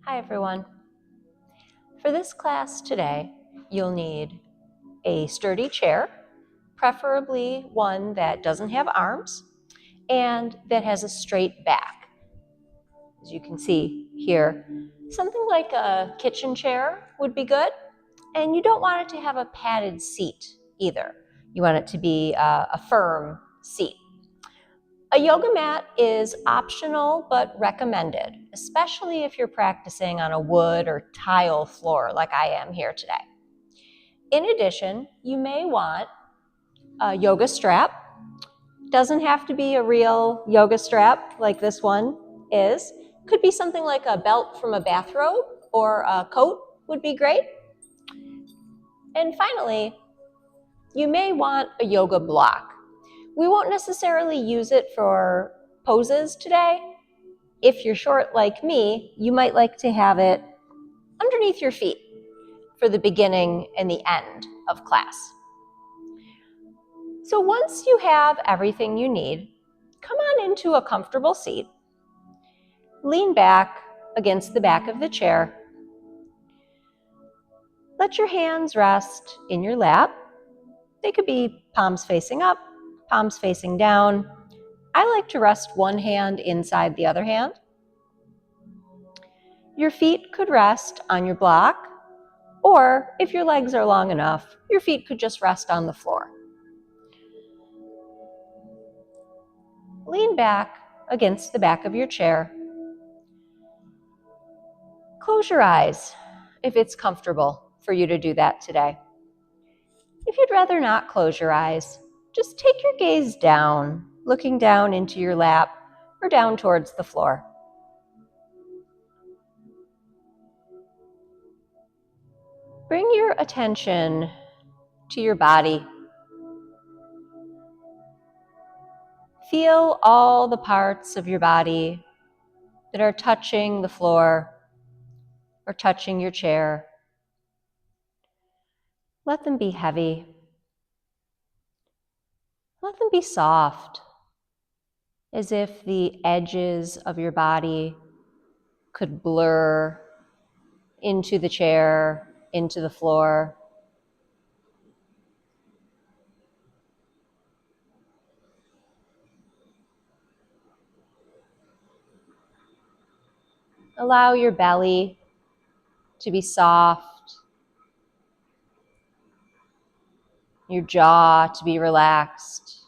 Hi everyone. For this class today, you'll need a sturdy chair, preferably one that doesn't have arms and that has a straight back. As you can see here, something like a kitchen chair would be good, and you don't want it to have a padded seat either. You want it to be a firm seat. A yoga mat is optional but recommended, especially if you're practicing on a wood or tile floor like I am here today. In addition, you may want a yoga strap. Doesn't have to be a real yoga strap like this one is. Could be something like a belt from a bathrobe or a coat would be great. And finally, you may want a yoga block. We won't necessarily use it for poses today. If you're short like me, you might like to have it underneath your feet for the beginning and the end of class. So once you have everything you need, come on into a comfortable seat. Lean back against the back of the chair. Let your hands rest in your lap. They could be palms facing up, palms facing down. I like to rest one hand inside the other hand. Your feet could rest on your block, or if your legs are long enough, your feet could just rest on the floor. Lean back against the back of your chair. Close your eyes if it's comfortable for you to do that today. If you'd rather not close your eyes, just take your gaze down, looking down into your lap or down towards the floor. Bring your attention to your body. Feel all the parts of your body that are touching the floor or touching your chair. Let them be heavy. Let them be soft, as if the edges of your body could blur into the chair, into the floor. Allow your belly to be soft, your jaw to be relaxed.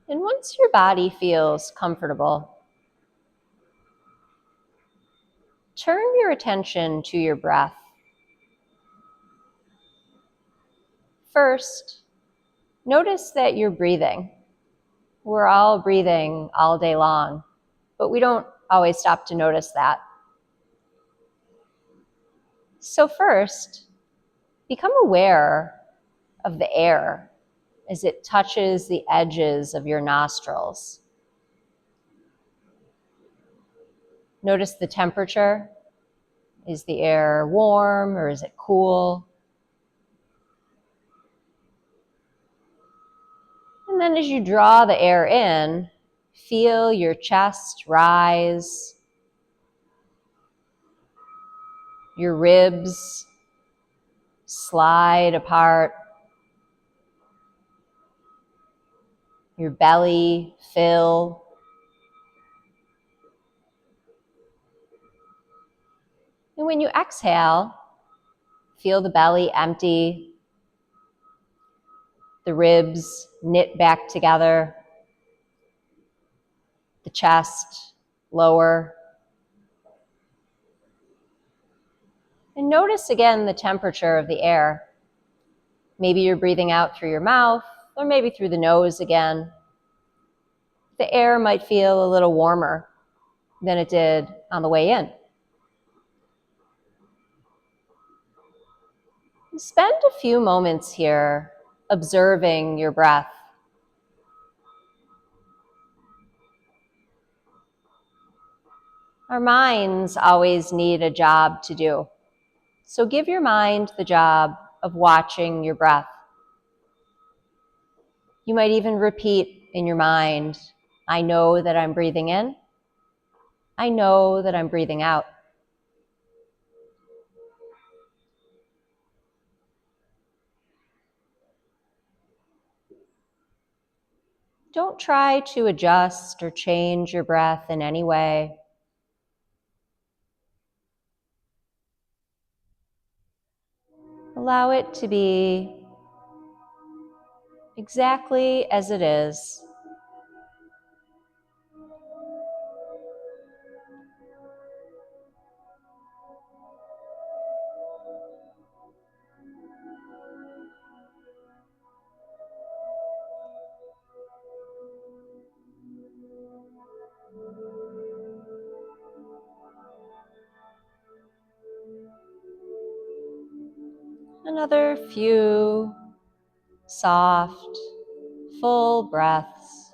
And once your body feels comfortable, turn your attention to your breath. First, notice that you're breathing. We're all breathing all day long, but we don't always stop to notice that. So first, become aware of the air as it touches the edges of your nostrils. Notice the temperature. Is the air warm or is it cool? And then as you draw the air in, feel your chest rise, your ribs slide apart, your belly fill. And when you exhale, feel the belly empty, the ribs knit back together, the chest lower. And notice again the temperature of the air. Maybe you're breathing out through your mouth, or maybe through the nose again. The air might feel a little warmer than it did on the way in. Spend a few moments here observing your breath. Our minds always need a job to do. So give your mind the job of watching your breath. You might even repeat in your mind, I know that I'm breathing in. I know that I'm breathing out. Don't try to adjust or change your breath in any way. Allow it to be exactly as it is. Another few soft, full breaths.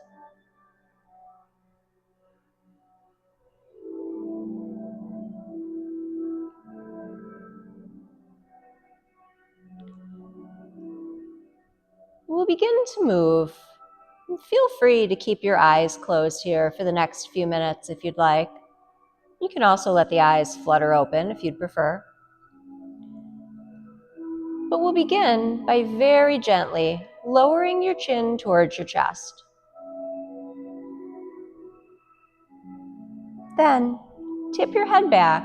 We'll begin to move. Feel free to keep your eyes closed here for the next few minutes if you'd like. You can also let the eyes flutter open if you'd prefer. But we'll begin by very gently lowering your chin towards your chest. Then tip your head back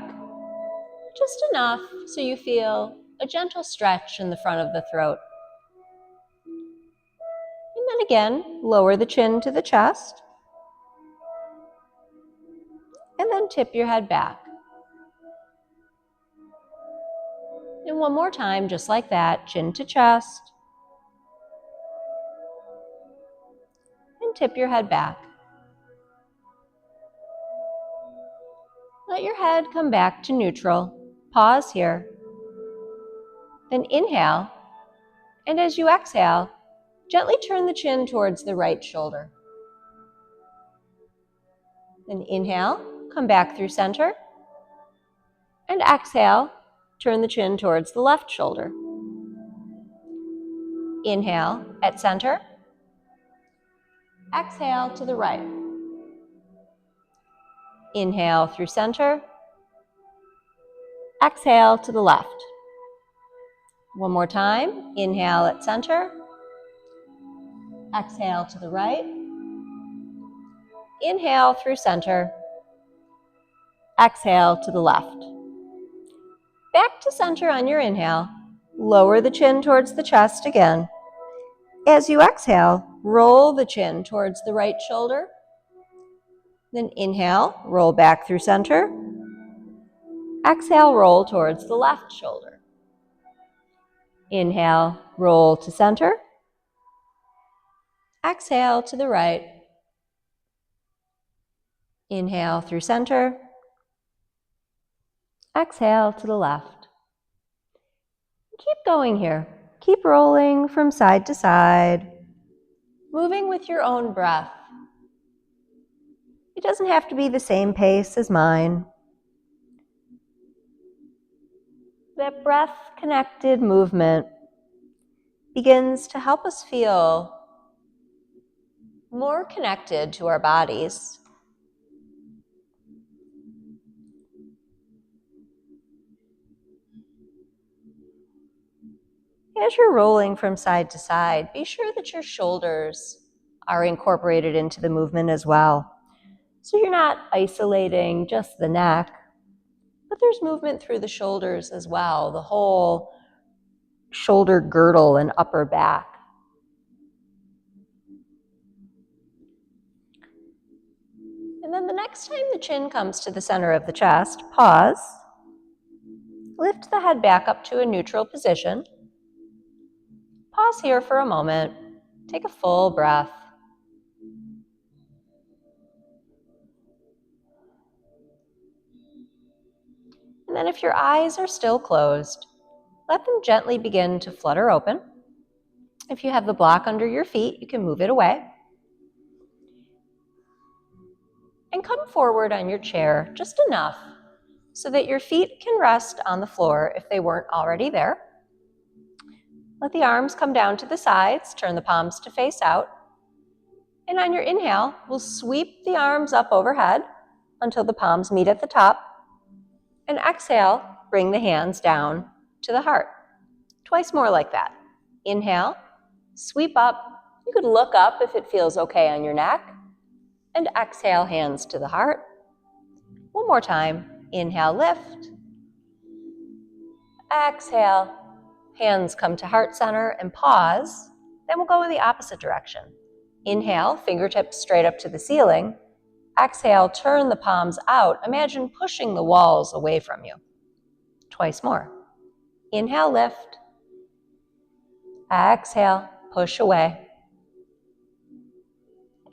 just enough so you feel a gentle stretch in the front of the throat. And then again, lower the chin to the chest. And then tip your head back. And one more time, just like that, chin to chest. And tip your head back. Let your head come back to neutral. Pause here. Then inhale. And as you exhale, gently turn the chin towards the right shoulder. Then inhale, come back through center. And exhale, turn the chin towards the left shoulder. Inhale at center. Exhale to the right. Inhale through center. Exhale to the left. One more time. Inhale at center. Exhale to the right. Inhale through center. Exhale to the left. Back to center on your inhale. Lower the chin towards the chest again. As you exhale, roll the chin towards the right shoulder. Then inhale, roll back through center. Exhale, roll towards the left shoulder. Inhale, roll to center. Exhale to the right. Inhale through center. Exhale to the left. Keep going here. Keep rolling from side to side, moving with your own breath. It doesn't have to be the same pace as mine. That breath-connected movement begins to help us feel more connected to our bodies. As you're rolling from side to side, be sure that your shoulders are incorporated into the movement as well. So you're not isolating just the neck, but there's movement through the shoulders as well, the whole shoulder girdle and upper back. And then the next time the chin comes to the center of the chest, pause. Lift the head back up to a neutral position. Pause here for a moment. Take a full breath. And then if your eyes are still closed, let them gently begin to flutter open. If you have the block under your feet, you can move it away. And come forward on your chair just enough so that your feet can rest on the floor if they weren't already there. Let the arms come down to the sides, turn the palms to face out. And on your inhale, we'll sweep the arms up overhead until the palms meet at the top. And exhale, bring the hands down to the heart. Twice more like that. Inhale, sweep up. You could look up if it feels okay on your neck. And exhale, hands to the heart. One more time. Inhale, lift. Exhale, hands come to heart center and pause. Then we'll go in the opposite direction. Inhale, fingertips straight up to the ceiling. Exhale, turn the palms out. Imagine pushing the walls away from you. Twice more. Inhale, lift. Exhale, push away.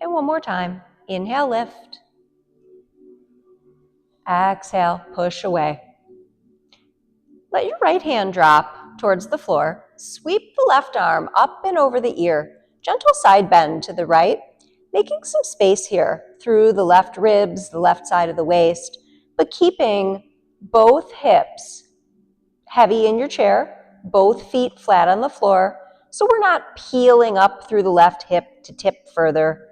And one more time. Inhale, lift. Exhale, push away. Let your right hand drop towards the floor. Sweep the left arm up and over the ear. Gentle side bend to the right, making some space here through the left ribs, the left side of the waist, but keeping both hips heavy in your chair, both feet flat on the floor, so we're not peeling up through the left hip to tip further.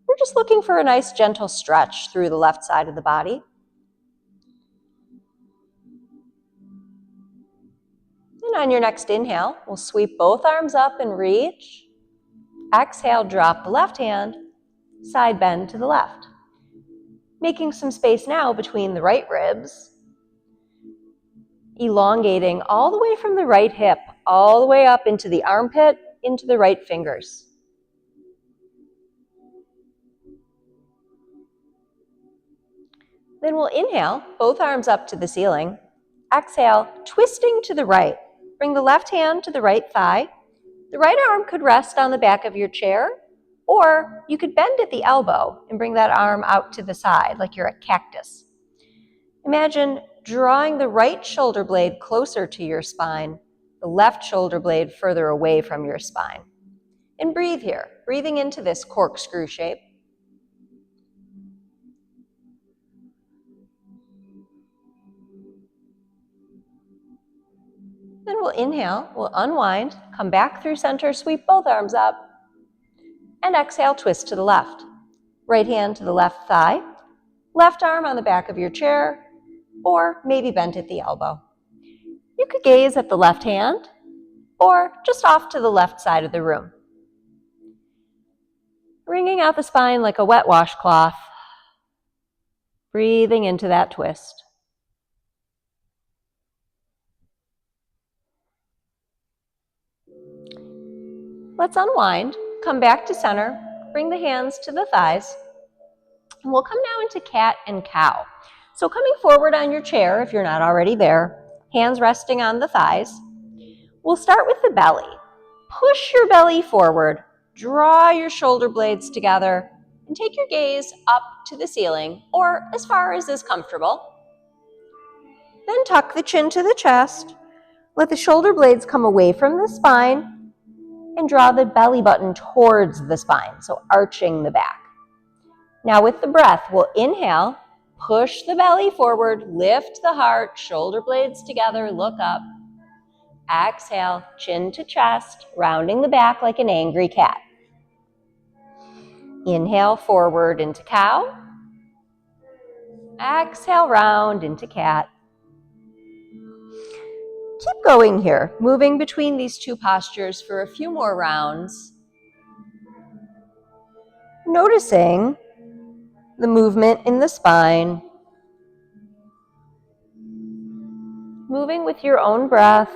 We're just looking for a nice gentle stretch through the left side of the body. And on your next inhale, we'll sweep both arms up and reach. Exhale, drop the left hand, side bend to the left. Making some space now between the right ribs, elongating all the way from the right hip, all the way up into the armpit, into the right fingers. Then we'll inhale, both arms up to the ceiling. Exhale, twisting to the right. Bring the left hand to the right thigh. The right arm could rest on the back of your chair, or you could bend at the elbow and bring that arm out to the side like you're a cactus. Imagine drawing the right shoulder blade closer to your spine, the left shoulder blade further away from your spine. And breathe here, breathing into this corkscrew shape. Then we'll inhale, we'll unwind, come back through center, sweep both arms up, and exhale, twist to the left. Right hand to the left thigh, left arm on the back of your chair, or maybe bent at the elbow. You could gaze at the left hand, or just off to the left side of the room. Wringing out the spine like a wet washcloth, breathing into that twist. Let's unwind, come back to center, bring the hands to the thighs, and we'll come now into cat and cow. So coming forward on your chair, if you're not already there, hands resting on the thighs, we'll start with the belly. Push your belly forward, draw your shoulder blades together, and take your gaze up to the ceiling, or as far as is comfortable. Then tuck the chin to the chest, let the shoulder blades come away from the spine, and draw the belly button towards the spine, so arching the back. Now with the breath, we'll inhale, push the belly forward, lift the heart, shoulder blades together, look up. Exhale, chin to chest, rounding the back like an angry cat. Inhale, forward into cow. Exhale, round into cat. Keep going here, moving between these two postures for a few more rounds. Noticing the movement in the spine. Moving with your own breath.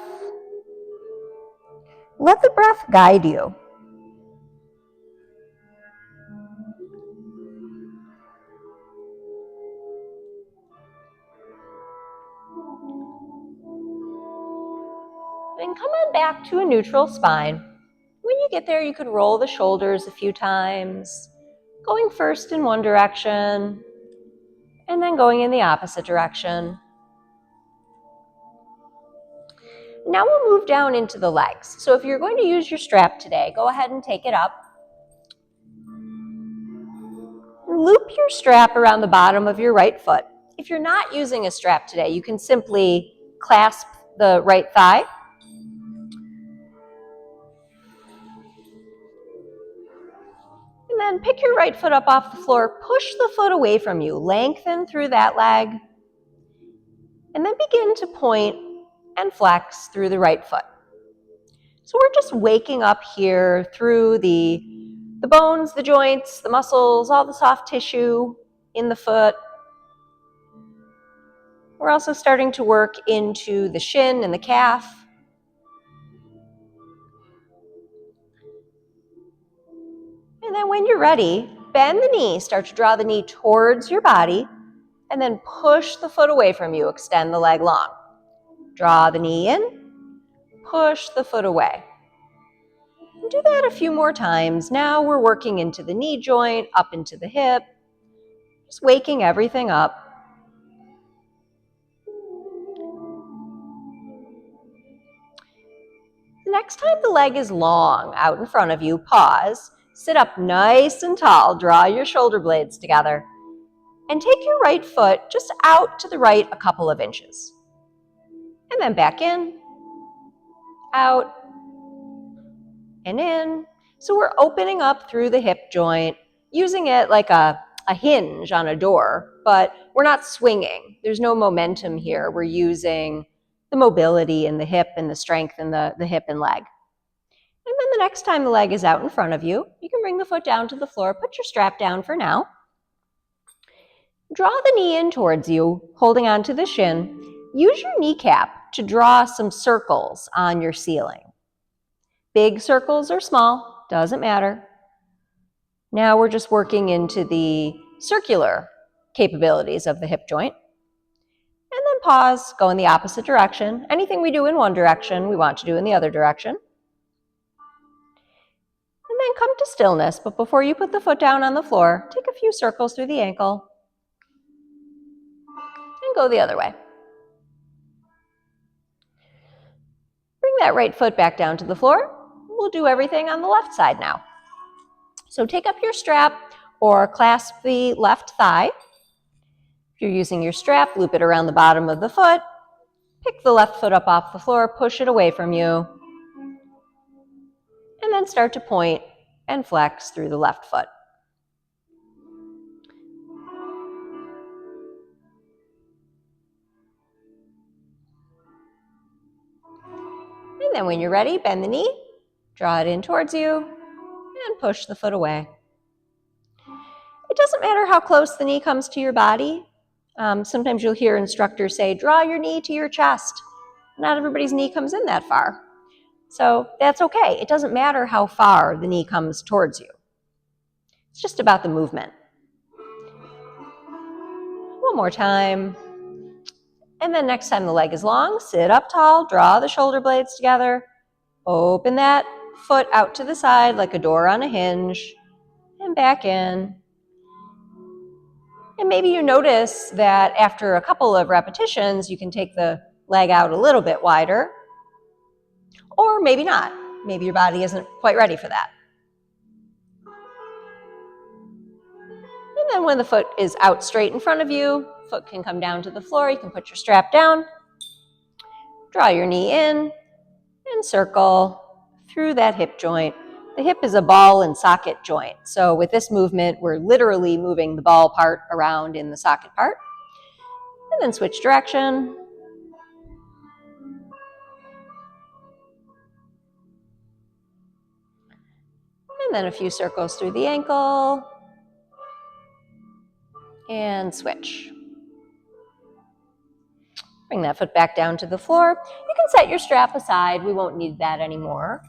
Let the breath guide you. Then come on back to a neutral spine. When you get there, you could roll the shoulders a few times, going first in one direction, and then going in the opposite direction. Now we'll move down into the legs. So if you're going to use your strap today, go ahead and take it up. Loop your strap around the bottom of your right foot. If you're not using a strap today, you can simply clasp the right thigh. And And then pick your right foot up off the floor, push the foot away from you, lengthen through that leg, and then begin to point and flex through the right foot. So we're just waking up here through the bones, the joints, the muscles, all the soft tissue in the foot. We're also starting to work into the shin and the calf. And then when you're ready, bend the knee, start to draw the knee towards your body, and then push the foot away from you, extend the leg long. Draw the knee in, push the foot away. And do that a few more times. Now we're working into the knee joint, up into the hip, just waking everything up. The next time the leg is long out in front of you, pause, sit up nice and tall, draw your shoulder blades together, and take your right foot just out to the right a couple of inches. And then back in, out, and in. So we're opening up through the hip joint, using it like a hinge on a door, but we're not swinging. There's no momentum here. We're using the mobility in the hip and the strength in the hip and leg. And then the next time the leg is out in front of you, you can bring the foot down to the floor, put your strap down for now. Draw the knee in towards you, holding onto the shin. Use your kneecap to draw some circles on your ceiling. Big circles or small, doesn't matter. Now we're just working into the circular capabilities of the hip joint. And then pause, go in the opposite direction. Anything we do in one direction, we want to do in the other direction. And then come to stillness, but before you put the foot down on the floor, take a few circles through the ankle and go the other way. Bring that right foot back down to the floor. We'll do everything on the left side now. So take up your strap or clasp the left thigh. If you're using your strap, loop it around the bottom of the foot. Pick the left foot up off the floor, push it away from you, and then start to point and flex through the left foot. And then when you're ready, bend the knee, draw it in towards you, and push the foot away. It doesn't matter how close the knee comes to your body. Sometimes you'll hear instructors say, draw your knee to your chest. Not everybody's knee comes in that far. So that's okay. It doesn't matter how far the knee comes towards you. It's just about the movement. One more time. And then next time the leg is long, sit up tall, draw the shoulder blades together, open that foot out to the side like a door on a hinge, and back in. And maybe you notice that after a couple of repetitions, you can take the leg out a little bit wider, or maybe not. Maybe your body isn't quite ready for that. And then when the foot is out straight in front of you, foot can come down to the floor. You can put your strap down, draw your knee in, and circle through that hip joint. The hip is a ball and socket joint. So with this movement, we're literally moving the ball part around in the socket part. And then switch direction. And then a few circles through the ankle. And switch. Bring that foot back down to the floor. You can set your strap aside. We won't need that anymore.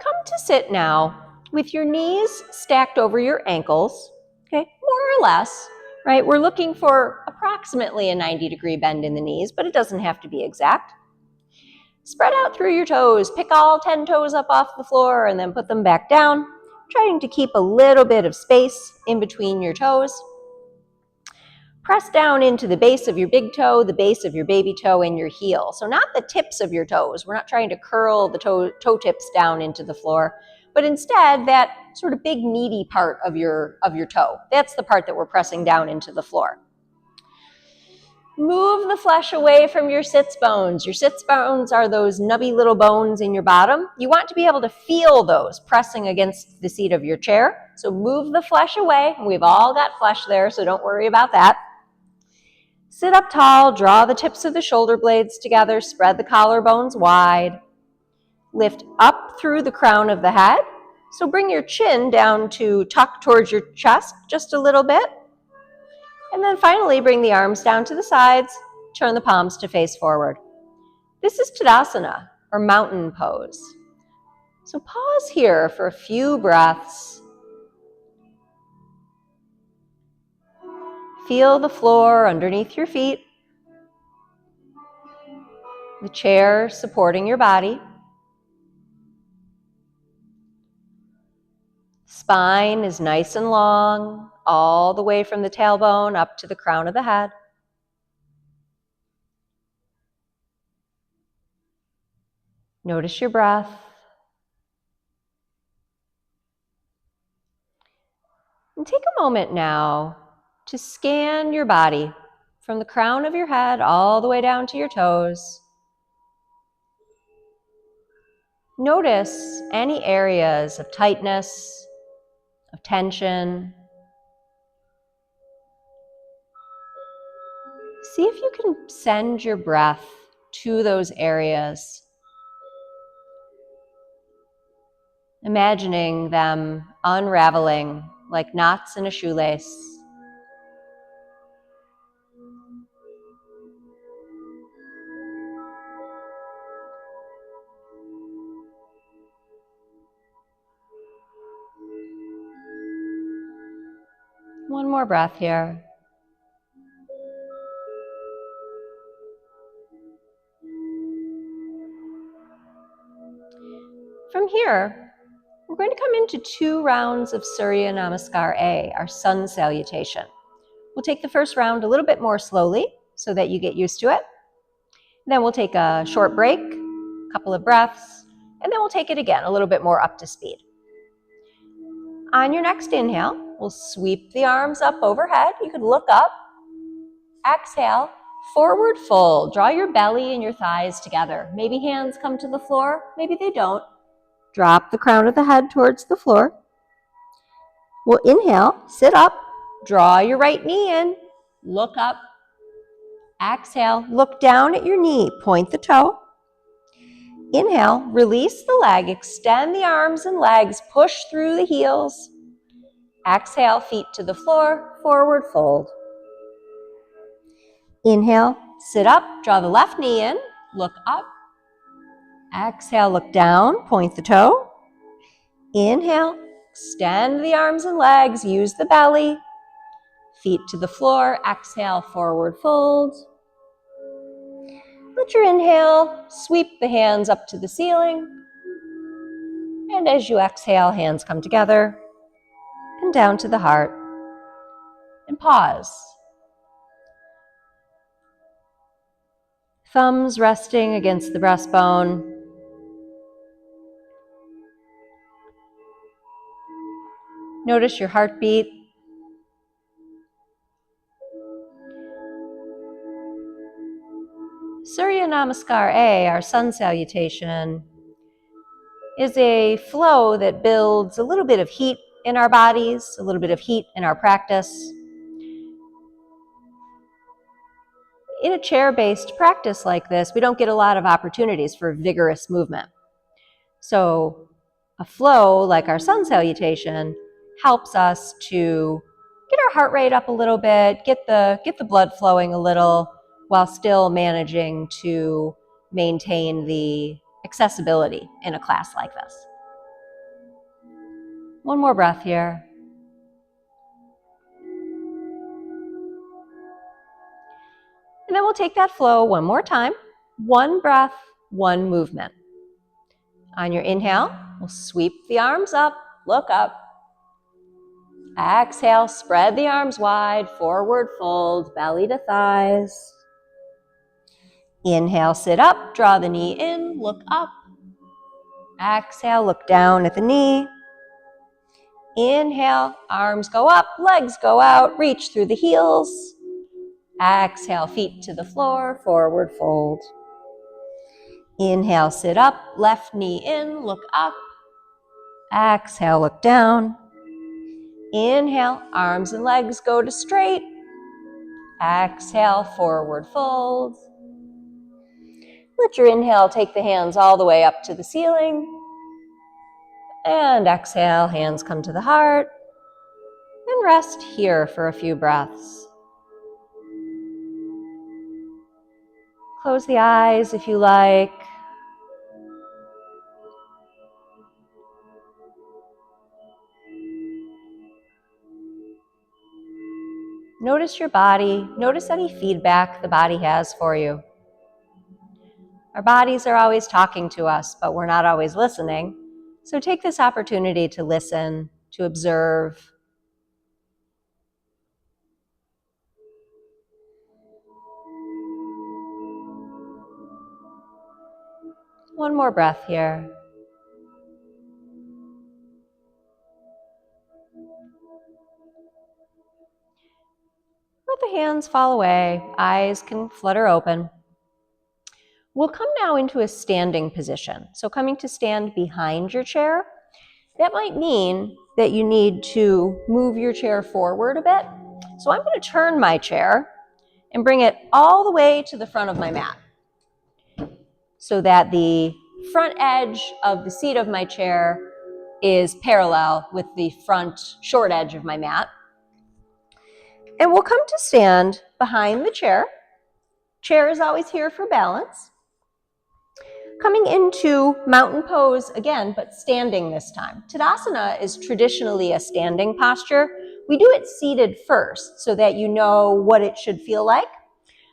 Come to sit now with your knees stacked over your ankles, okay, more or less, right? We're looking for approximately a 90-degree bend in the knees, but it doesn't have to be exact. Spread out through your toes. Pick all 10 toes up off the floor and then put them back down, trying to keep a little bit of space in between your toes. Press down into the base of your big toe, the base of your baby toe, and your heel. So not the tips of your toes. We're not trying to curl the toe tips down into the floor, but instead that sort of big meaty part of your toe. That's the part that we're pressing down into the floor. Move the flesh away from your sits bones. Your sits bones are those nubby little bones in your bottom. You want to be able to feel those pressing against the seat of your chair. So move the flesh away. We've all got flesh there, so don't worry about that. Sit up tall, draw the tips of the shoulder blades together, spread the collarbones wide. Lift up through the crown of the head. So bring your chin down to tuck towards your chest just a little bit. And then finally, bring the arms down to the sides, turn the palms to face forward. This is Tadasana, or mountain pose. So pause here for a few breaths. Feel the floor underneath your feet, the chair supporting your body. Spine is nice and long, all the way from the tailbone up to the crown of the head. Notice your breath. And take a moment now to scan your body from the crown of your head all the way down to your toes. Notice any areas of tightness, of tension. See if you can send your breath to those areas, imagining them unraveling like knots in a shoelace. One more breath here. From here, we're going to come into 2 rounds of Surya Namaskar A, our sun salutation. We'll take the first round a little bit more slowly so that you get used to it. Then we'll take a short break, a couple of breaths, and then we'll take it again a little bit more up to speed. On your next inhale, we'll sweep the arms up overhead. You could look up. Exhale, forward fold. Draw your belly and your thighs together. Maybe hands come to the floor, maybe they don't. Drop the crown of the head towards the floor. We'll inhale, sit up, draw your right knee in, look up. Exhale, look down at your knee, point the toe. Inhale, release the leg, extend the arms and legs, push through the heels. Exhale, feet to the floor, forward fold. Inhale, sit up, draw the left knee in, look up. Exhale, look down, point the toe. Inhale, extend the arms and legs, use the belly. Feet to the floor, exhale, forward fold. Let your inhale sweep the hands up to the ceiling. And as you exhale, hands come together and down to the heart. And pause. Thumbs resting against the breastbone. Notice your heartbeat. Surya Namaskar A, our sun salutation, is a flow that builds a little bit of heat in our bodies, a little bit of heat in our practice. In a chair-based practice like this, we don't get a lot of opportunities for vigorous movement. So a flow like our sun salutation helps us to get our heart rate up a little bit, get the blood flowing a little, while still managing to maintain the accessibility in a class like this. One more breath here. And then we'll take that flow one more time. One breath, one movement. On your inhale, we'll sweep the arms up, look up. Exhale, spread the arms wide, forward fold, belly to thighs. Inhale, sit up, draw the knee in, look up. Exhale, look down at the knee. Inhale, arms go up, legs go out, reach through the heels. Exhale, feet to the floor, forward fold. Inhale, sit up, left knee in, look up. Exhale, look down. Inhale, arms and legs go to straight. Exhale, forward fold. Let your inhale take the hands all the way up to the ceiling. And exhale, hands come to the heart. And rest here for a few breaths. Close the eyes if you like. Notice your body. Notice any feedback the body has for you. Our bodies are always talking to us, but we're not always listening. So take this opportunity to listen, to observe. One more breath here. Let the hands fall away. Eyes can flutter open. We'll come now into a standing position. So coming to stand behind your chair, that might mean that you need to move your chair forward a bit. So I'm going to turn my chair and bring it all the way to the front of my mat so that the front edge of the seat of my chair is parallel with the front short edge of my mat. And we'll come to stand behind the chair. Chair is always here for balance. Coming into mountain pose again, but standing this time. Tadasana is traditionally a standing posture. We do it seated first so that you know what it should feel like.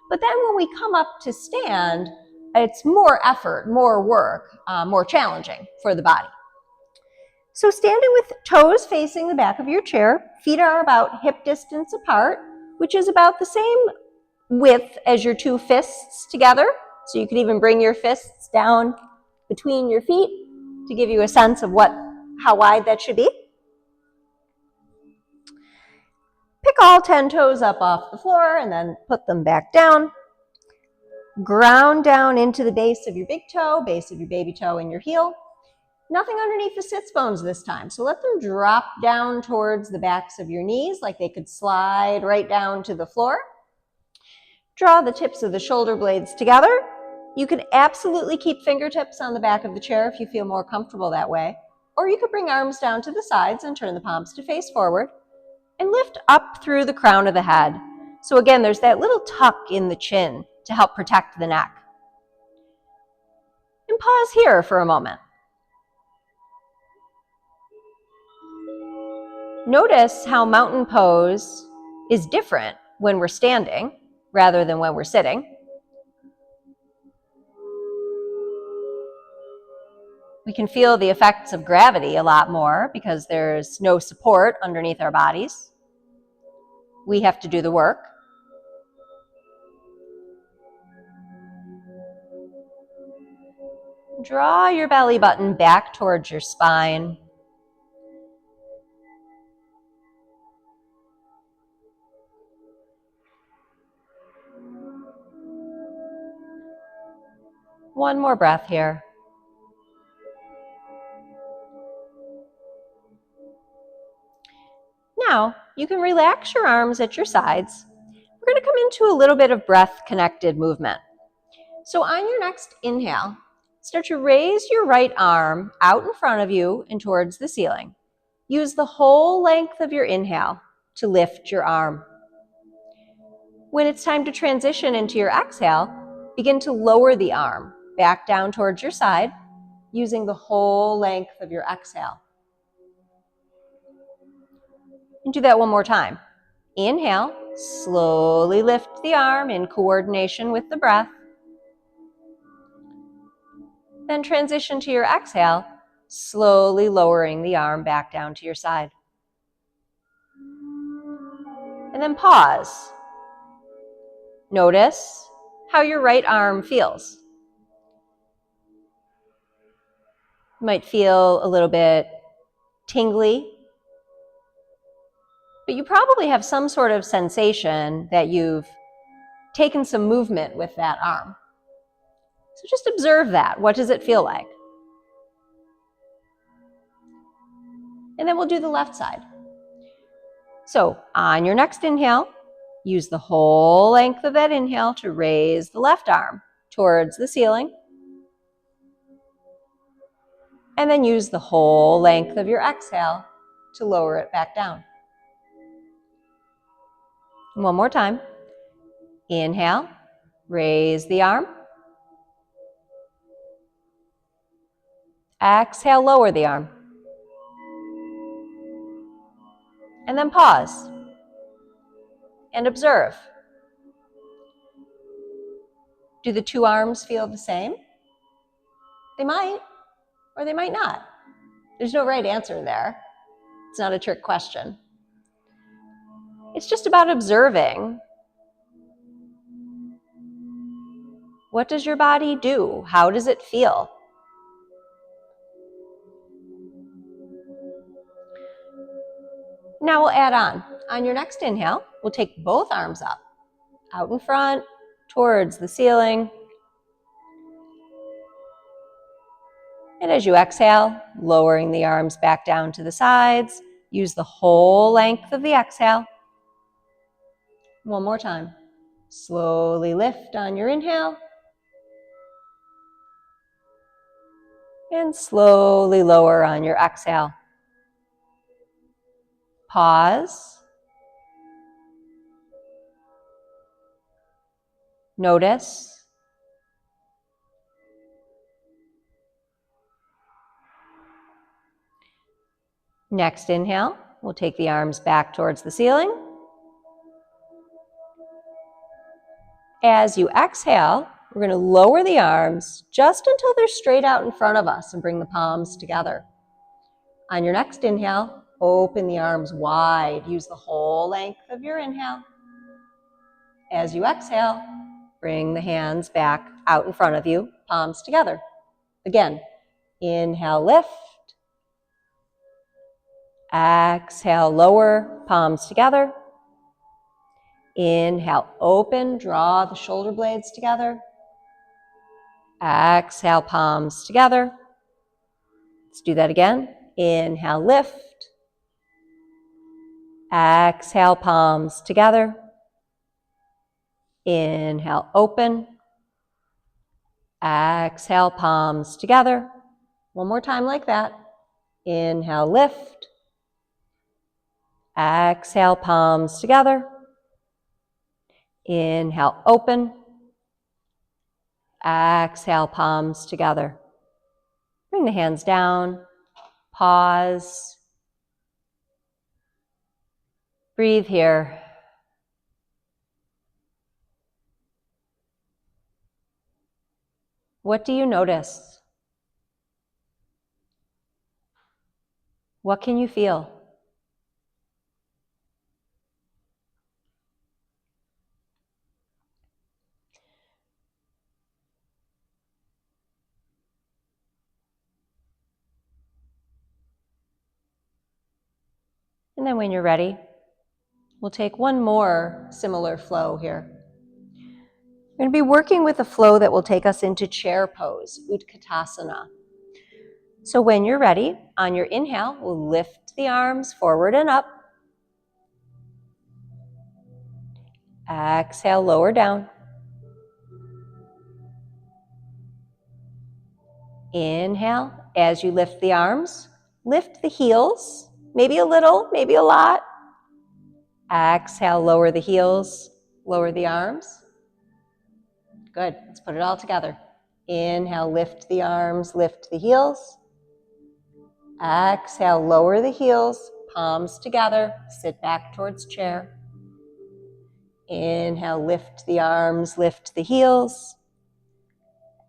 But then when we come up to stand, it's more effort, more work, more challenging for the body. So standing with toes facing the back of your chair, feet are about hip distance apart, which is about the same width as your two fists together. So you could even bring your fists down between your feet to give you a sense of how wide that should be. Pick all 10 toes up off the floor and then put them back down. Ground down into the base of your big toe, base of your baby toe, and your heel. Nothing underneath the sits bones this time, so let them drop down towards the backs of your knees like they could slide right down to the floor. Draw the tips of the shoulder blades together. You can absolutely keep fingertips on the back of the chair if you feel more comfortable that way, or you could bring arms down to the sides and turn the palms to face forward, and lift up through the crown of the head. So again, there's that little tuck in the chin to help protect the neck. And pause here for a moment. Notice how mountain pose is different when we're standing rather than when we're sitting. We can feel the effects of gravity a lot more because there's no support underneath our bodies. We have to do the work. Draw your belly button back towards your spine. One more breath here. Now, you can relax your arms at your sides. We're going to come into a little bit of breath-connected movement. So on your next inhale, start to raise your right arm out in front of you and towards the ceiling. Use the whole length of your inhale to lift your arm. When it's time to transition into your exhale, begin to lower the arm back down towards your side, using the whole length of your exhale. And do that one more time. Inhale, slowly lift the arm in coordination with the breath. Then transition to your exhale, slowly lowering the arm back down to your side. And then pause. Notice how your right arm feels. You might feel a little bit tingly, but you probably have some sort of sensation that you've taken some movement with that arm. So just observe that. What does it feel like? And then we'll do the left side. So on your next inhale, use the whole length of that inhale to raise the left arm towards the ceiling. And then use the whole length of your exhale to lower it back down. One more time. Inhale, raise the arm. Exhale, lower the arm. And then pause and observe. Do the two arms feel the same? They might, or they might not. There's no right answer there. It's not a trick question. It's just about observing. What does your body do? How does it feel? Now we'll add on. On your next inhale, we'll take both arms up, out in front, towards the ceiling. And as you exhale, lowering the arms back down to the sides, use the whole length of the exhale. One more time. Slowly lift on your inhale. And slowly lower on your exhale. Pause. Notice. Next inhale, we'll take the arms back towards the ceiling. As you exhale, we're going to lower the arms just until they're straight out in front of us and bring the palms together. On your next inhale, open the arms wide. Use the whole length of your inhale. As you exhale, bring the hands back out in front of you, palms together. Again, inhale, lift. Exhale, lower, palms together. Inhale, open, draw the shoulder blades together. Exhale, palms together. Let's do that again. Inhale, lift. Exhale, palms together. Inhale, open. Exhale, palms together. One more time like that. Inhale, lift. Exhale, palms together. Inhale, open. Exhale, palms together. Bring the hands down. Pause. Breathe here. What do you notice? What can you feel? And then when you're ready, we'll take one more similar flow here. We're going to be working with a flow that will take us into chair pose, Utkatasana. So when you're ready, on your inhale, we'll lift the arms forward and up. Exhale, lower down. Inhale, as you lift the arms, lift the heels, maybe a little, maybe a lot. Exhale, lower the heels, lower the arms. Good, let's put it all together. Inhale, lift the arms, lift the heels. Exhale, lower the heels, palms together, sit back towards chair. Inhale, lift the arms, lift the heels.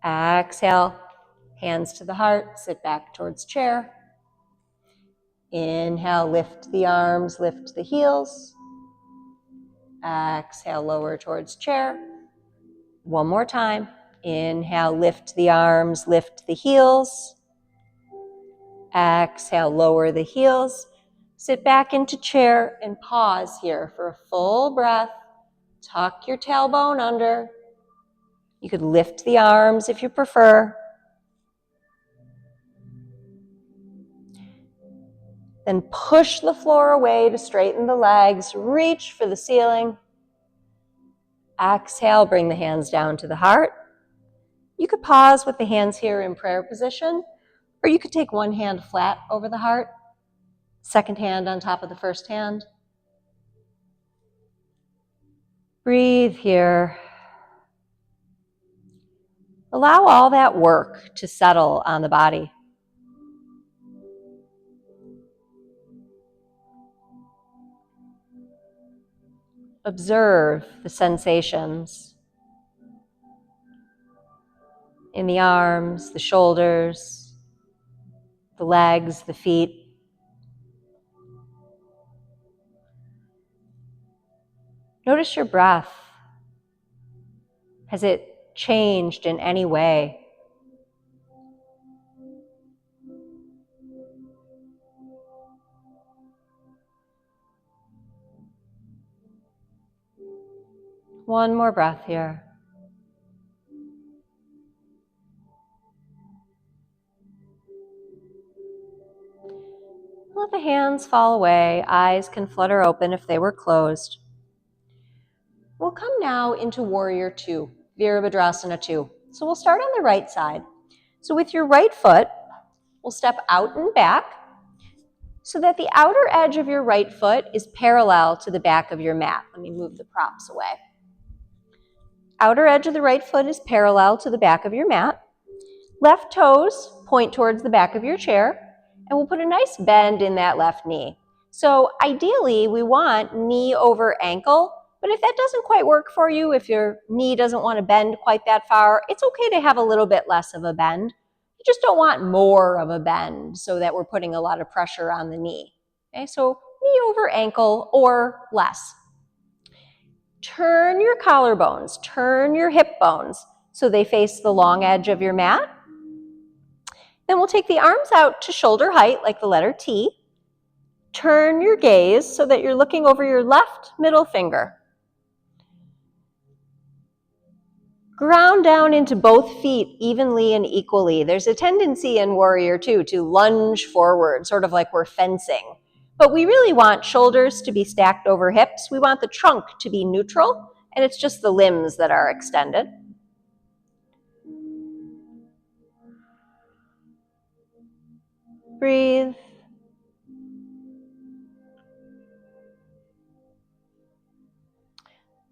Exhale, hands to the heart, sit back towards chair. Inhale, lift the arms, lift the heels. Exhale, lower towards chair. One more time. Inhale, lift the arms, lift the heels. Exhale, lower the heels. Sit back into chair and pause here for a full breath Tuck your tailbone under. You could lift the arms if you prefer. Then push the floor away to straighten the legs. Reach for the ceiling. Exhale, bring the hands down to the heart. You could pause with the hands here in prayer position, or you could take one hand flat over the heart, second hand on top of the first hand. Breathe here. Allow all that work to settle on the body. Observe the sensations in the arms, the shoulders, the legs, the feet. Notice your breath. Has it changed in any way? One more breath here. Let the hands fall away. Eyes can flutter open if they were closed. We'll come now into Warrior Two, Virabhadrasana 2. So we'll start on the right side. So with your right foot, we'll step out and back so that the outer edge of your right foot is parallel to the back of your mat. Let me move the props away. Outer edge of the right foot is parallel to the back of your mat. Left toes point towards the back of your chair, and we'll put a nice bend in that left knee. So ideally, we want knee over ankle, but if that doesn't quite work for you, if your knee doesn't want to bend quite that far, it's okay to have a little bit less of a bend. You just don't want more of a bend so that we're putting a lot of pressure on the knee. Okay, so knee over ankle or less. Turn your collarbones, turn your hip bones so they face the long edge of your mat. Then we'll take the arms out to shoulder height like the letter T. Turn your gaze so that you're looking over your left middle finger. Ground down into both feet evenly and equally. There's a tendency in Warrior Two to lunge forward, sort of like we're fencing. But we really want shoulders to be stacked over hips. We want the trunk to be neutral, and it's just the limbs that are extended. Breathe.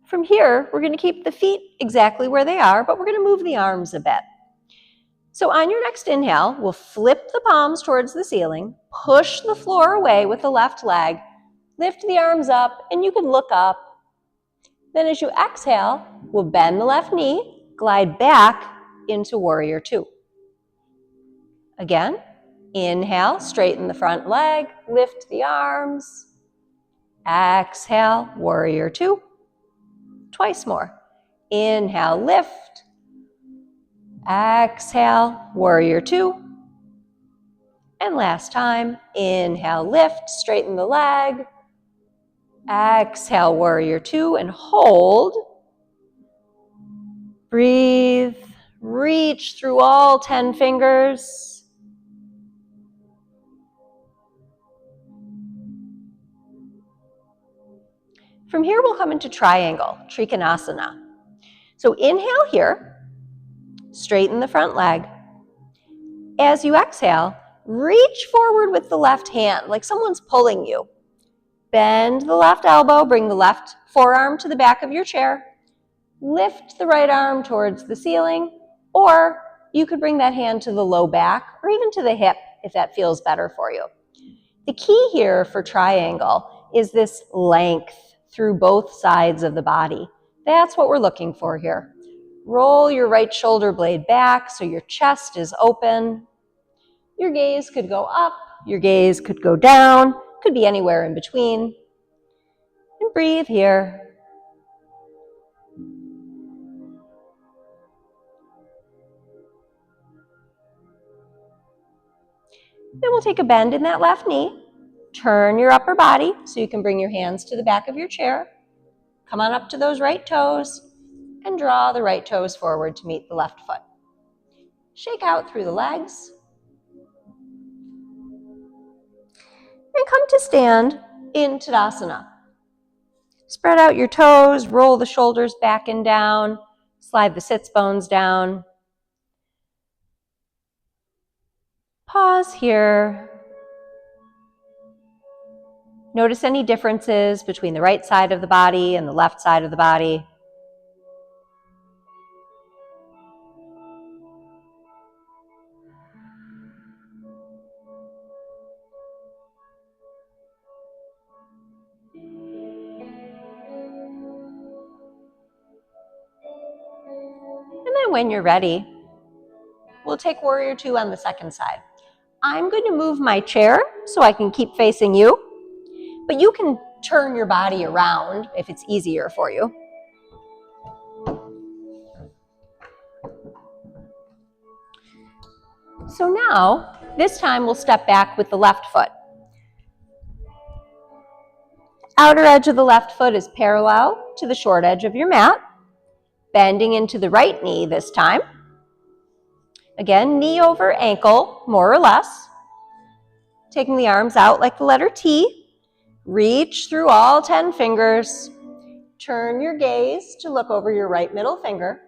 From here, we're going to keep the feet exactly where they are, but we're going to move the arms a bit. So on your next inhale, we'll flip the palms towards the ceiling, push the floor away with the left leg, lift the arms up, and you can look up. Then as you exhale, we'll bend the left knee, glide back into Warrior Two. Again, inhale, straighten the front leg, lift the arms. Exhale, Warrior Two. Twice more. Inhale, lift. Exhale, Warrior Two. And last time, inhale, lift, straighten the leg. Exhale, Warrior Two, and hold. Breathe. Reach through all 10 fingers. From here, we'll come into triangle, Trikonasana. So inhale here, straighten the front leg. As you exhale, reach forward with the left hand, like someone's pulling you. Bend the left elbow, bring the left forearm to the back of your chair. Lift the right arm towards the ceiling, or you could bring that hand to the low back or even to the hip if that feels better for you. The key here for triangle is this length through both sides of the body. That's what we're looking for here. Roll your right shoulder blade back so your chest is open. Your gaze could go up, your gaze could go down, could be anywhere in between. And breathe here. Then we'll take a bend in that left knee. Turn your upper body so you can bring your hands to the back of your chair. Come on up to those right toes and draw the right toes forward to meet the left foot. Shake out through the legs. And come to stand in Tadasana. Spread out your toes, roll the shoulders back and down, slide the sits bones down. Pause here. Notice any differences between the right side of the body and the left side of the body. And then when you're ready, we'll take Warrior Two on the second side. I'm going to move my chair so I can keep facing you, but you can turn your body around if it's easier for you. So now, this time we'll step back with the left foot. Outer edge of the left foot is parallel to the short edge of your mat, bending into the right knee this time. Again, knee over ankle, more or less. Taking the arms out like the letter T. Reach through all 10 fingers. Turn your gaze to look over your right middle finger.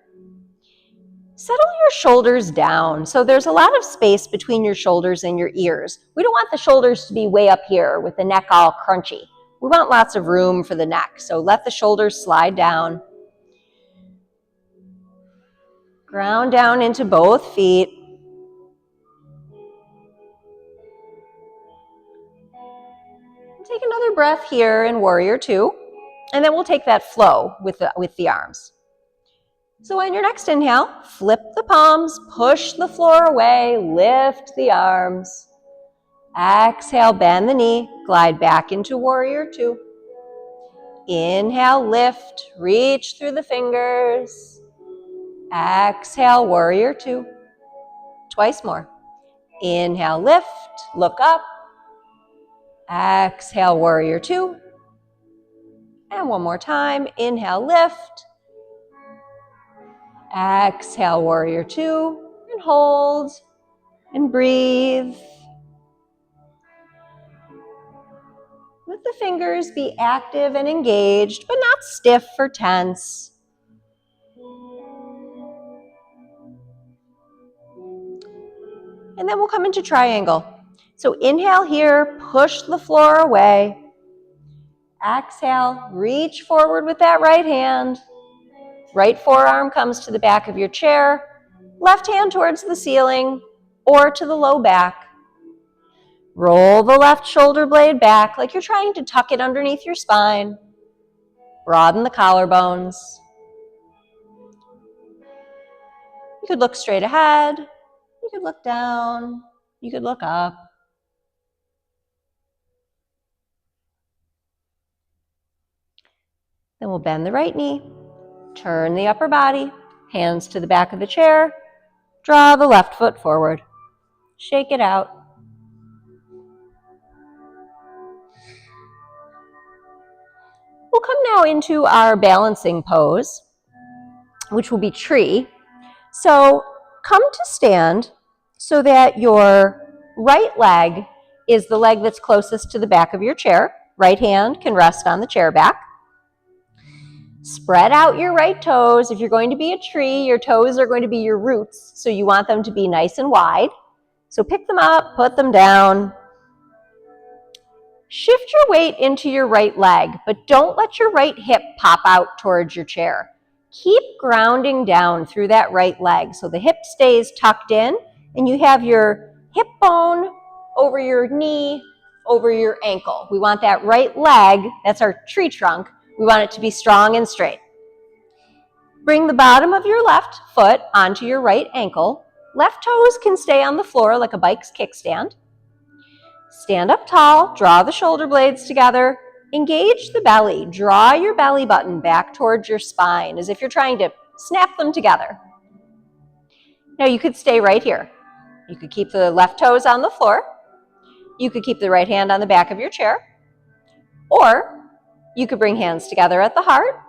Settle your shoulders down. So there's a lot of space between your shoulders and your ears. We don't want the shoulders to be way up here with the neck all crunchy. We want lots of room for the neck. So let the shoulders slide down. Ground down into both feet. Take another breath here in Warrior Two, and then we'll take that flow with the arms. So on your next inhale, flip the palms, push the floor away, lift the arms. Exhale, bend the knee, glide back into Warrior Two. Inhale, lift, reach through the fingers. Exhale, Warrior Two. Twice more. Inhale, lift, look up. Exhale, Warrior Two. And one more time. Inhale, lift. Exhale, Warrior Two. And hold. And breathe. Let the fingers be active and engaged, but not stiff or tense. And then we'll come into triangle. So inhale here, push the floor away. Exhale, reach forward with that right hand. Right forearm comes to the back of your chair. Left hand towards the ceiling or to the low back. Roll the left shoulder blade back like you're trying to tuck it underneath your spine. Broaden the collarbones. You could look straight ahead. You could look down. You could look up. Then we'll bend the right knee, turn the upper body, hands to the back of the chair, draw the left foot forward, shake it out. We'll come now into our balancing pose, which will be tree. So come to stand so that your right leg is the leg that's closest to the back of your chair. Right hand can rest on the chair back. Spread out your right toes. If you're going to be a tree, your toes are going to be your roots, so you want them to be nice and wide. So pick them up, put them down. Shift your weight into your right leg, but don't let your right hip pop out towards your chair. Keep grounding down through that right leg so the hip stays tucked in and you have your hip bone over your knee, over your ankle. We want that right leg, that's our tree trunk, we want it to be strong and straight. Bring the bottom of your left foot onto your right ankle. Left toes can stay on the floor like a bike's kickstand. Stand up tall, draw the shoulder blades together, engage the belly, draw your belly button back towards your spine as if you're trying to snap them together. Now you could stay right here. You could keep the left toes on the floor. You could keep the right hand on the back of your chair. Or you could bring hands together at the heart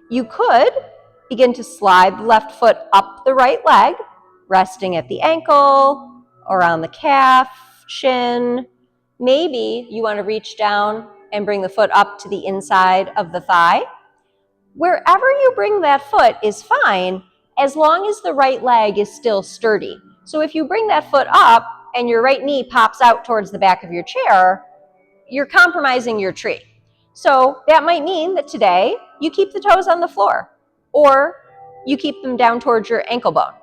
You could begin to slide the left foot up the right leg, resting at the ankle, around the calf, shin. Maybe you want to reach down and bring the foot up to the inside of the thigh. Wherever you bring that foot is fine, as long as the right leg is still sturdy. So if you bring that foot up and your right knee pops out towards the back of your chair, you're compromising your tree. So that might mean that today you keep the toes on the floor, or you keep them down towards your ankle bone.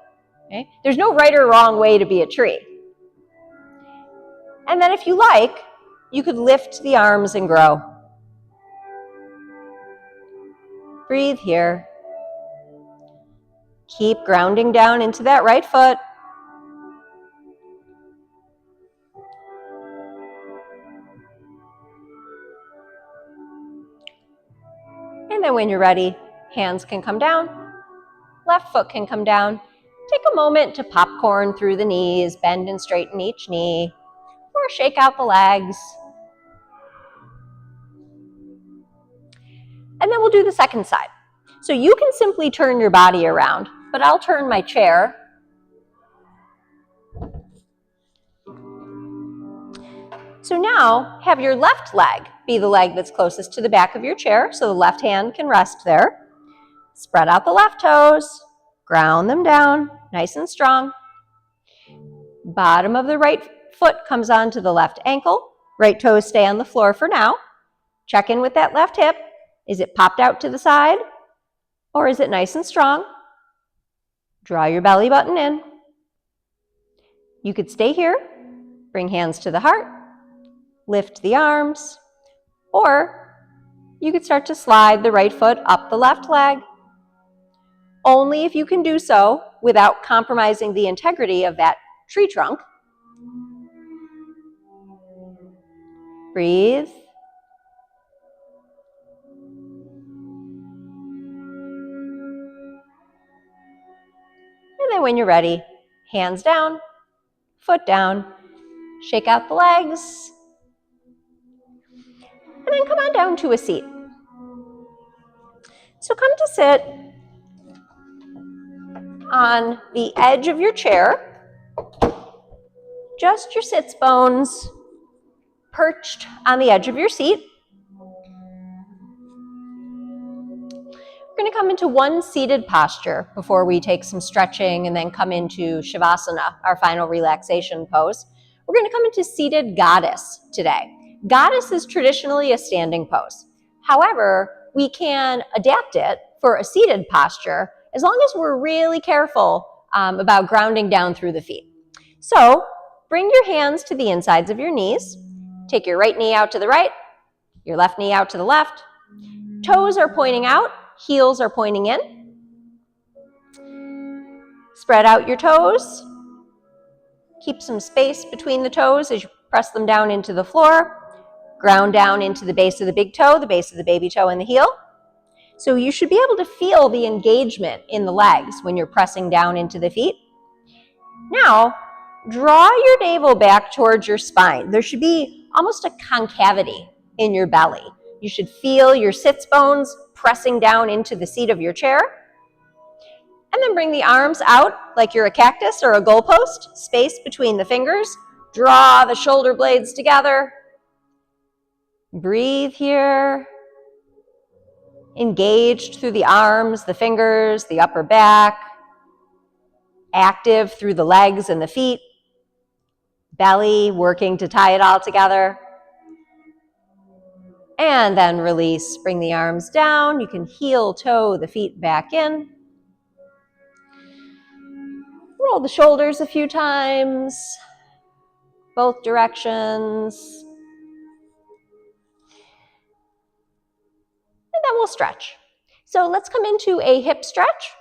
Okay? There's no right or wrong way to be a tree. And then if you like, you could lift the arms and grow. Breathe here. Keep grounding down into that right foot. And then when you're ready, hands can come down, left foot can come down. Take a moment to popcorn through the knees, bend and straighten each knee, or shake out the legs. And then we'll do the second side. So you can simply turn your body around, but I'll turn my chair. So now have your left leg be the leg that's closest to the back of your chair, so the left hand can rest there. Spread out the left toes, ground them down, nice and strong. Bottom of the right foot comes onto the left ankle. Right toes stay on the floor for now. Check in with that left hip. Is it popped out to the side, or is it nice and strong? Draw your belly button in. You could stay here, bring hands to the heart, lift the arms, or you could start to slide the right foot up the left leg. Only if you can do so without compromising the integrity of that tree trunk. Breathe. And then when you're ready, hands down, foot down, shake out the legs, and then come on down to a seat. So come to sit on the edge of your chair, just your sits bones perched on the edge of your seat. We're going to come into one seated posture before we take some stretching and then come into Shavasana, our final relaxation pose. We're going to come into seated goddess today. Goddess is traditionally a standing pose. However, we can adapt it for a seated posture as long as we're really careful about grounding down through the feet. So bring your hands to the insides of your knees. Take your right knee out to the right, your left knee out to the left. Toes are pointing out, heels are pointing in. Spread out your toes. Keep some space between the toes as you press them down into the floor. Ground down into the base of the big toe, the base of the baby toe, and the heel. So you should be able to feel the engagement in the legs when you're pressing down into the feet. Now, draw your navel back towards your spine. There should be almost a concavity in your belly. You should feel your sits bones pressing down into the seat of your chair. And then bring the arms out like you're a cactus or a goalpost, space between the fingers. Draw the shoulder blades together. Breathe here. Engaged through the arms, the fingers, the upper back. Active through the legs and the feet. Belly working to tie it all together. And then release. Bring the arms down. You can heel toe the feet back in. Roll the shoulders a few times, both directions. And then we'll stretch. So let's come into a hip stretch.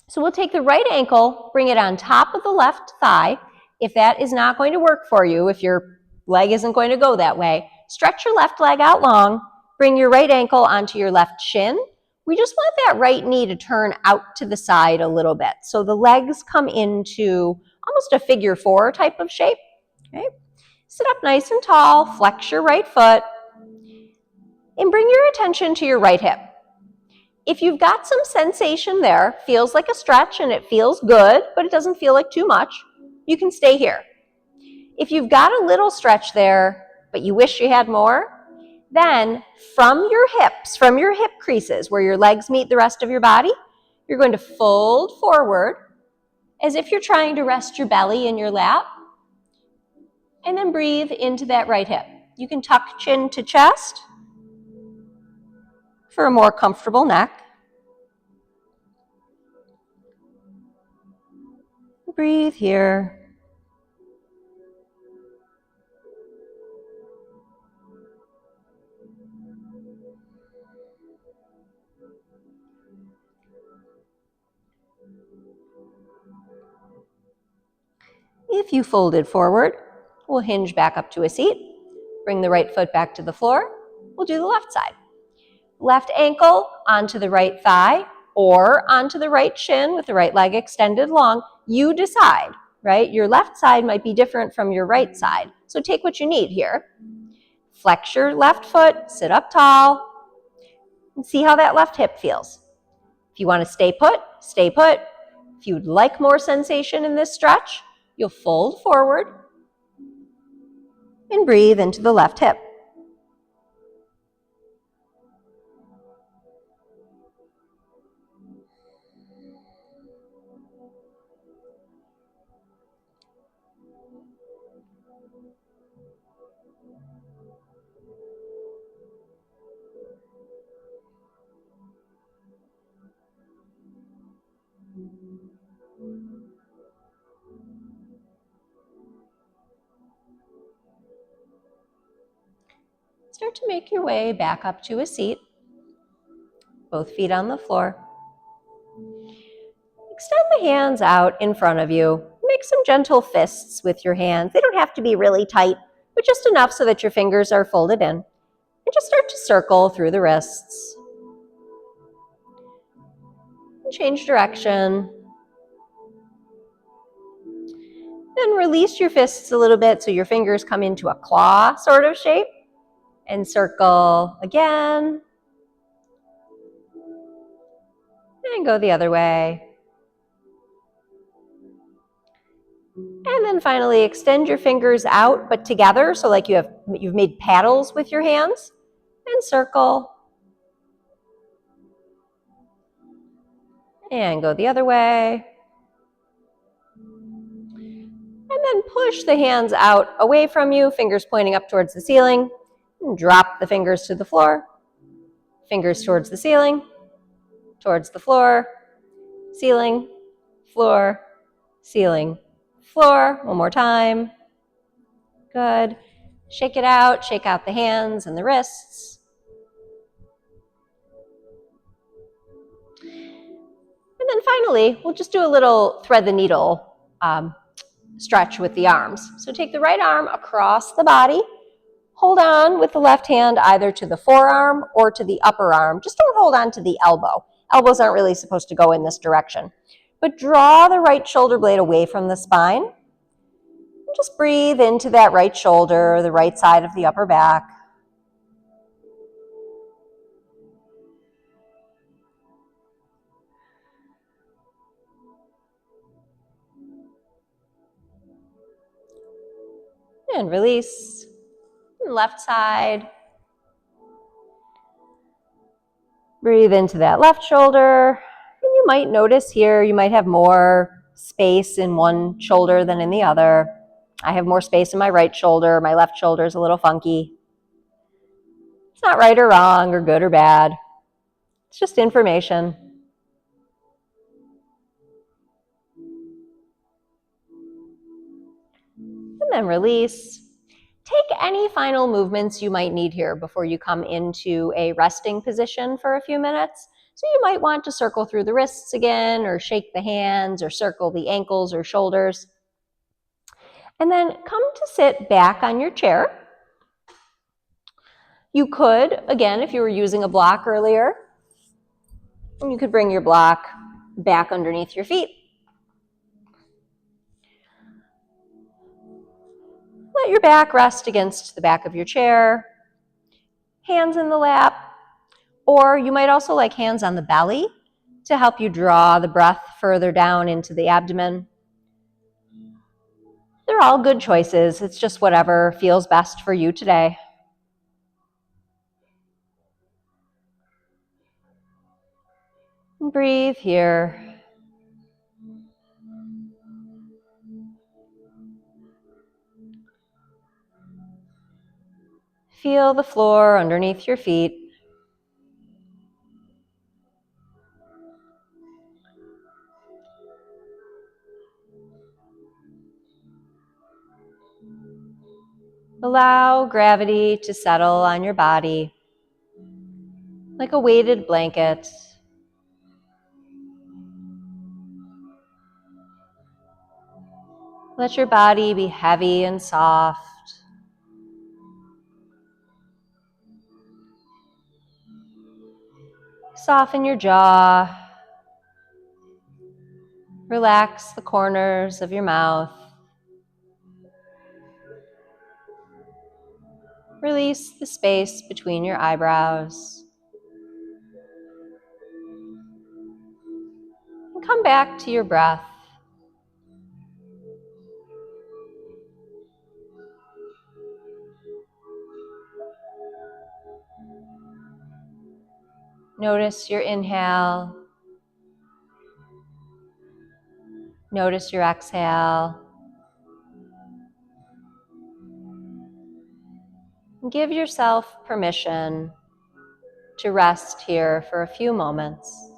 So we'll take the right ankle, bring it on top of the left thigh. If that is not going to work for you, if your leg isn't going to go that way, stretch your left leg out long, bring your right ankle onto your left shin. We just want that right knee to turn out to the side a little bit. So the legs come into almost a figure four type of shape. Okay? Sit up nice and tall, flex your right foot, and bring your attention to your right hip. If you've got some sensation there, feels like a stretch and it feels good, but it doesn't feel like too much, you can stay here. If you've got a little stretch there, but you wish you had more, then from your hips, from your hip creases where your legs meet the rest of your body, you're going to fold forward as if you're trying to rest your belly in your lap, and then breathe into that right hip. You can tuck chin to chest for a more comfortable neck. Breathe here. If you folded forward, we'll hinge back up to a seat. Bring the right foot back to the floor. We'll do the left side. Left ankle onto the right thigh or onto the right shin with the right leg extended long. You decide, right? Your left side might be different from your right side. So take what you need here. Flex your left foot, sit up tall, and see how that left hip feels. If you want to stay put, stay put. If you'd like more sensation in this stretch, you'll fold forward and breathe into the left hip. Start to make your way back up to a seat, both feet on the floor. Extend the hands out in front of you. Make some gentle fists with your hands. They don't have to be really tight, but just enough so that your fingers are folded in. And just start to circle through the wrists. And change direction. Then release your fists a little bit so your fingers come into a claw sort of shape. And circle again. And go the other way. And then finally extend your fingers out but together, so like you've made paddles with your hands, and circle. And go the other way. And then push the hands out away from you, fingers pointing up towards the ceiling. And drop the fingers to the floor. Fingers towards the ceiling, towards the floor, ceiling, floor, ceiling, floor. One more time. Good. Shake it out. Shake out the hands and the wrists. And then finally, we'll just do a little thread the needle stretch with the arms. So take the right arm across the body. Hold on with the left hand either to the forearm or to the upper arm. Just don't hold on to the elbow. Elbows aren't really supposed to go in this direction. But draw the right shoulder blade away from the spine. And just breathe into that right shoulder, the right side of the upper back. And release. Left side. Breathe into that left shoulder. And you might notice here, you might have more space in one shoulder than in the other. I have more space in my right shoulder. My left shoulder is a little funky. It's not right or wrong or good or bad. It's just information. And then release. Take any final movements you might need here before you come into a resting position for a few minutes. So you might want to circle through the wrists again, or shake the hands, or circle the ankles or shoulders. And then come to sit back on your chair. You could, again, if you were using a block earlier, you could bring your block back underneath your feet. Let your back rest against the back of your chair, hands in the lap, Or you might also like hands on the belly to help you draw the breath further down into the abdomen. They're all good choices. It's just whatever feels best for you today. And breathe here. Feel the floor underneath your feet. Allow gravity to settle on your body like a weighted blanket. Let your body be heavy and soft. Soften your jaw. Relax the corners of your mouth. Release the space between your eyebrows. And come back to your breath. Notice your inhale. Notice your exhale. And give yourself permission to rest here for a few moments.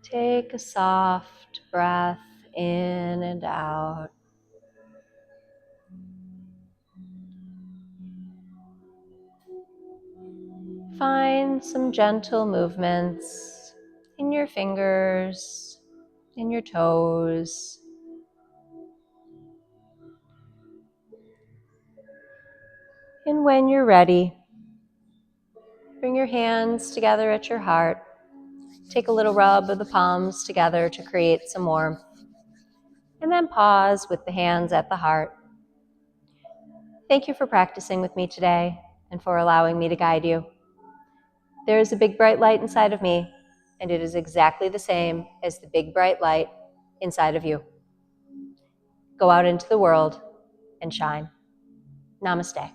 Take a soft breath in and out. Find some gentle movements in your fingers, in your toes. And when you're ready, bring your hands together at your heart. Take a little rub of the palms together to create some warmth. And then pause with the hands at the heart. Thank you for practicing with me today and for allowing me to guide you. There is a big bright light inside of me, and it is exactly the same as the big bright light inside of you. Go out into the world and shine. Namaste.